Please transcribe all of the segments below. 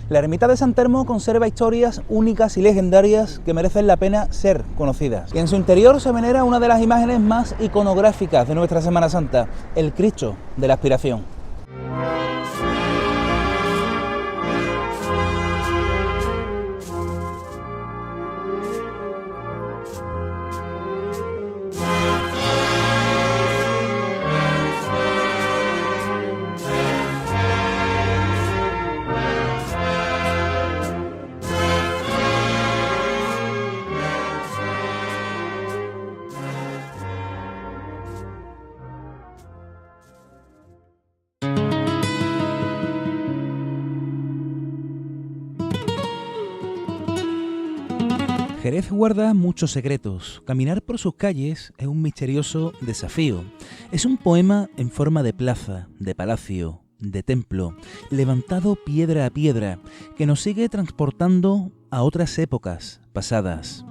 La ermita de San Telmo conserva historias únicas y legendarias que merecen la pena ser conocidas. Y en su interior se venera una de las imágenes más iconográficas de nuestra Semana Santa, el Cristo de la Aspiración. Jerez guarda muchos secretos. Caminar por sus calles es un misterioso desafío. Es un poema en forma de plaza, de palacio, de templo, levantado piedra a piedra, que nos sigue transportando a otras épocas pasadas.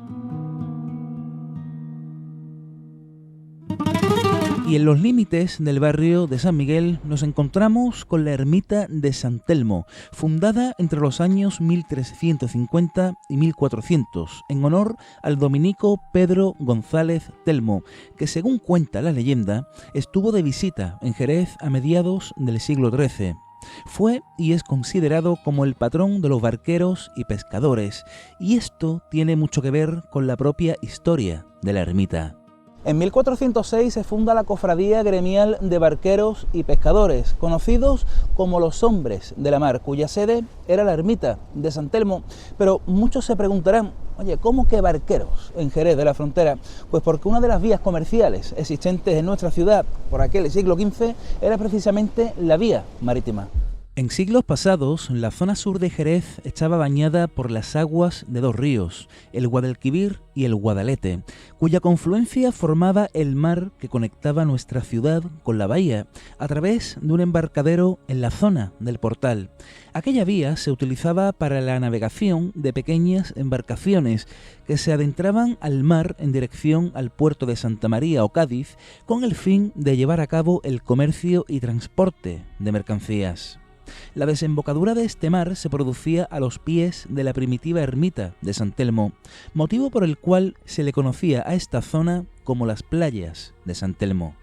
Y en los límites del barrio de San Miguel nos encontramos con la ermita de San Telmo, fundada entre los años 1350 y 1400, en honor al dominico Pedro González Telmo, que según cuenta la leyenda, estuvo de visita en Jerez a mediados del siglo XIII. Fue y es considerado como el patrón de los barqueros y pescadores, y esto tiene mucho que ver con la propia historia de la ermita. En 1406 se funda la Cofradía Gremial de Barqueros y Pescadores, conocidos como los Hombres de la Mar, cuya sede era la ermita de San Telmo. Pero muchos se preguntarán, oye, ¿cómo que barqueros en Jerez de la Frontera? Pues porque una de las vías comerciales existentes en nuestra ciudad por aquel siglo XV era precisamente la vía marítima. En siglos pasados, la zona sur de Jerez estaba bañada por las aguas de dos ríos, el Guadalquivir y el Guadalete, cuya confluencia formaba el mar que conectaba nuestra ciudad con la bahía, a través de un embarcadero en la zona del Portal. Aquella vía se utilizaba para la navegación de pequeñas embarcaciones que se adentraban al mar en dirección al puerto de Santa María o Cádiz, con el fin de llevar a cabo el comercio y transporte de mercancías. La desembocadura de este mar se producía a los pies de la primitiva ermita de San Telmo, motivo por el cual se le conocía a esta zona como las playas de San Telmo.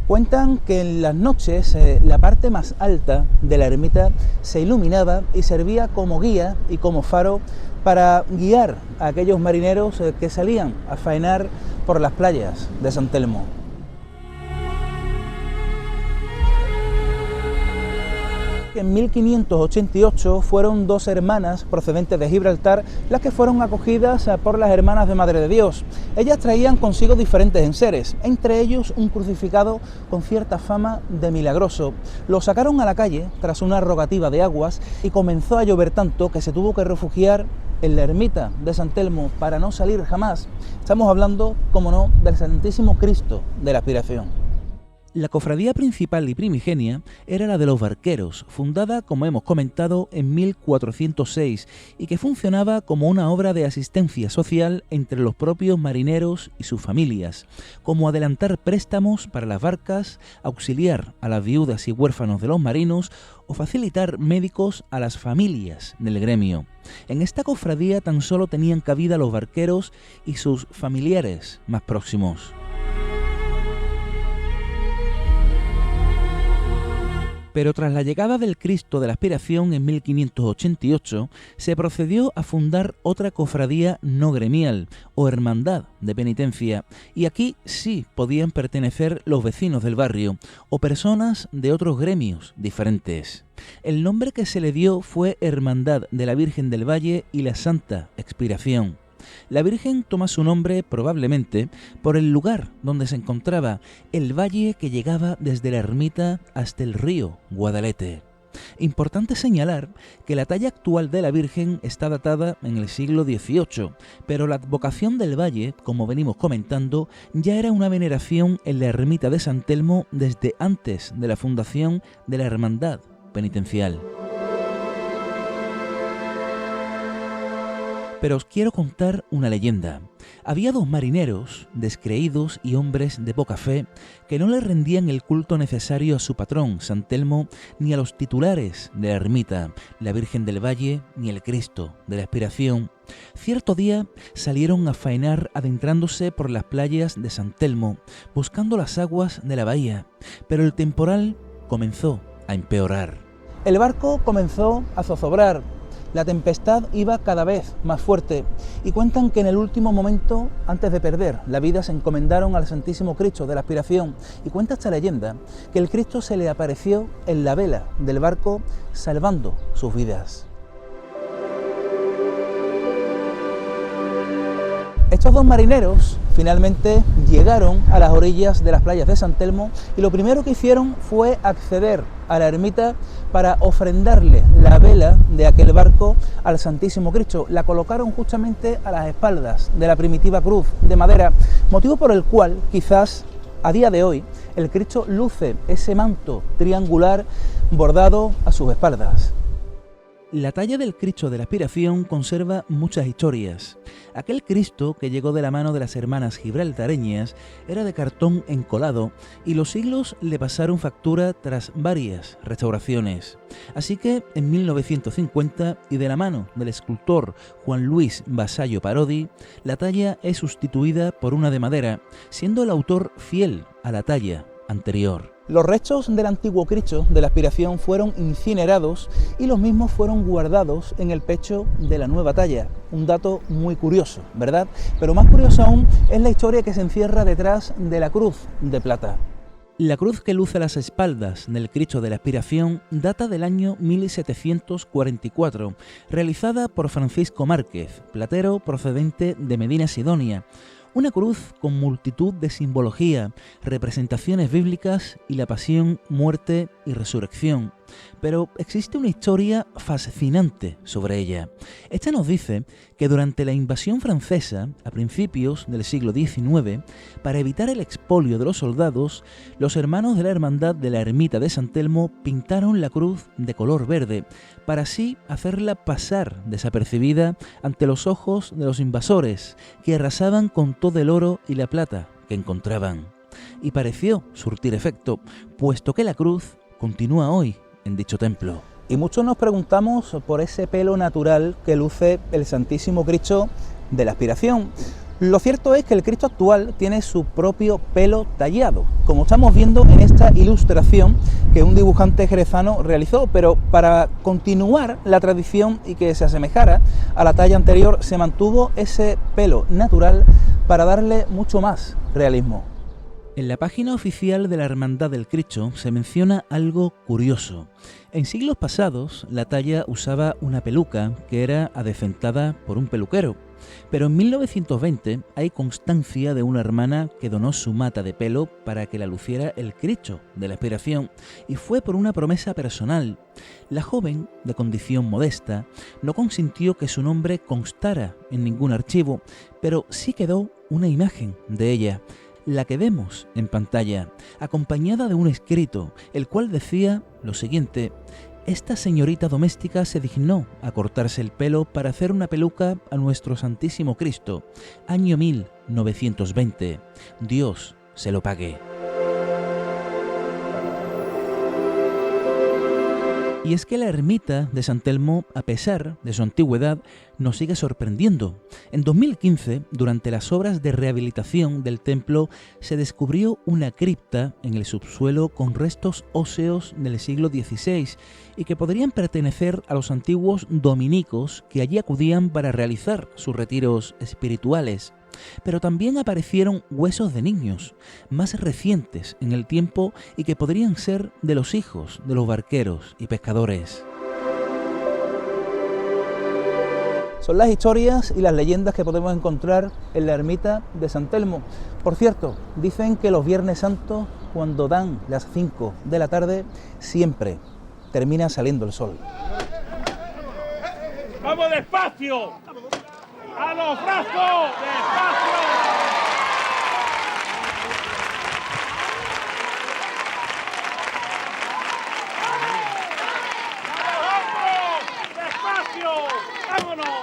Cuentan que en las noches la parte más alta de la ermita se iluminaba y servía como guía y como faro para guiar a aquellos marineros que salían a faenar por las playas de San Telmo. En 1588 fueron dos hermanas procedentes de Gibraltar las que fueron acogidas por las Hermanas de Madre de Dios. Ellas traían consigo diferentes enseres, entre ellos un crucificado con cierta fama de milagroso. Lo sacaron a la calle tras una rogativa de aguas y comenzó a llover tanto que se tuvo que refugiar en la ermita de San Telmo para no salir jamás. Estamos hablando, como no, del Santísimo Cristo de la Aspiración. La cofradía principal y primigenia era la de los barqueros, fundada, como hemos comentado, en 1406 y que funcionaba como una obra de asistencia social entre los propios marineros y sus familias, como adelantar préstamos para las barcas, auxiliar a las viudas y huérfanos de los marinos o facilitar médicos a las familias del gremio. En esta cofradía tan solo tenían cabida los barqueros y sus familiares más próximos. Pero tras la llegada del Cristo de la Aspiración en 1588, se procedió a fundar otra cofradía no gremial, o hermandad de penitencia, y aquí sí podían pertenecer los vecinos del barrio, o personas de otros gremios diferentes. El nombre que se le dio fue Hermandad de la Virgen del Valle y la Santa Expiración. La Virgen toma su nombre probablemente por el lugar donde se encontraba, el valle que llegaba desde la ermita hasta el río Guadalete. Importante señalar que la talla actual de la Virgen está datada en el siglo XVIII, pero la advocación del valle, como venimos comentando, ya era una veneración en la ermita de San Telmo desde antes de la fundación de la Hermandad Penitencial. Pero os quiero contar una leyenda. Había dos marineros, descreídos y hombres de poca fe, que no le rendían el culto necesario a su patrón, San Telmo, ni a los titulares de la ermita, la Virgen del Valle, ni el Cristo de la Expiración. Cierto día salieron a faenar adentrándose por las playas de San Telmo, buscando las aguas de la bahía, pero el temporal comenzó a empeorar. El barco comenzó a zozobrar. La tempestad iba cada vez más fuerte y cuentan que en el último momento, antes de perder la vida, se encomendaron al Santísimo Cristo de la Expiración, y cuenta esta leyenda que el Cristo se le apareció en la vela del barco salvando sus vidas. Estos dos marineros finalmente llegaron a las orillas de las playas de San Telmo y lo primero que hicieron fue acceder a la ermita para ofrendarle la vela de aquel barco al Santísimo Cristo. La colocaron justamente a las espaldas de la primitiva cruz de madera, motivo por el cual quizás a día de hoy el Cristo luce ese manto triangular bordado a sus espaldas. La talla del Cristo de la Expiración conserva muchas historias. Aquel Cristo que llegó de la mano de las hermanas gibraltareñas era de cartón encolado y los siglos le pasaron factura tras varias restauraciones. Así que en 1950, y de la mano del escultor Juan Luis Vasallo Parodi, la talla es sustituida por una de madera, siendo el autor fiel a la talla anterior. Los restos del antiguo Cristo de la Expiración fueron incinerados y los mismos fueron guardados en el pecho de la nueva talla. Un dato muy curioso, ¿verdad? Pero más curioso aún es la historia que se encierra detrás de la cruz de plata. La cruz que luce a las espaldas del Cristo de la Expiración data del año 1744, realizada por Francisco Márquez, platero procedente de Medina Sidonia. Una cruz con multitud de simbología, representaciones bíblicas y la pasión, muerte y resurrección. Pero existe una historia fascinante sobre ella. Esta nos dice que durante la invasión francesa, a principios del siglo XIX, para evitar el expolio de los soldados, los hermanos de la Hermandad de la Ermita de San Telmo pintaron la cruz de color verde, para así hacerla pasar desapercibida ante los ojos de los invasores, que arrasaban con todo el oro y la plata que encontraban. Y pareció surtir efecto, puesto que la cruz continúa hoy en dicho templo. Y muchos nos preguntamos por ese pelo natural que luce el Santísimo Cristo de la Expiración. Lo cierto es que el Cristo actual tiene su propio pelo tallado, como estamos viendo en esta ilustración que un dibujante jerezano realizó, pero para continuar la tradición y que se asemejara a la talla anterior, se mantuvo ese pelo natural para darle mucho más realismo. En la página oficial de la Hermandad del Cristo se menciona algo curioso. En siglos pasados, la talla usaba una peluca que era adecentada por un peluquero, pero en 1920 hay constancia de una hermana que donó su mata de pelo para que la luciera el Cristo de la Expiración, y fue por una promesa personal. La joven, de condición modesta, no consintió que su nombre constara en ningún archivo, pero sí quedó una imagen de ella, la que vemos en pantalla, acompañada de un escrito, el cual decía lo siguiente: esta señorita doméstica se dignó a cortarse el pelo para hacer una peluca a nuestro Santísimo Cristo, año 1920. Dios se lo pague. Y es que la ermita de San Telmo, a pesar de su antigüedad, nos sigue sorprendiendo. En 2015, durante las obras de rehabilitación del templo, se descubrió una cripta en el subsuelo con restos óseos del siglo XVI y que podrían pertenecer a los antiguos dominicos que allí acudían para realizar sus retiros espirituales. Pero también aparecieron huesos de niños, más recientes en el tiempo y que podrían ser de los hijos de los barqueros y pescadores. Son las historias y las leyendas que podemos encontrar en la ermita de San Telmo. Por cierto, dicen que los Viernes Santos, cuando dan las 5 de la tarde, siempre termina saliendo el sol. ¡Vamos despacio! ¡A los brazos! ¡Despacio! ¡A los hombros! ¡Despacio! ¡Vámonos!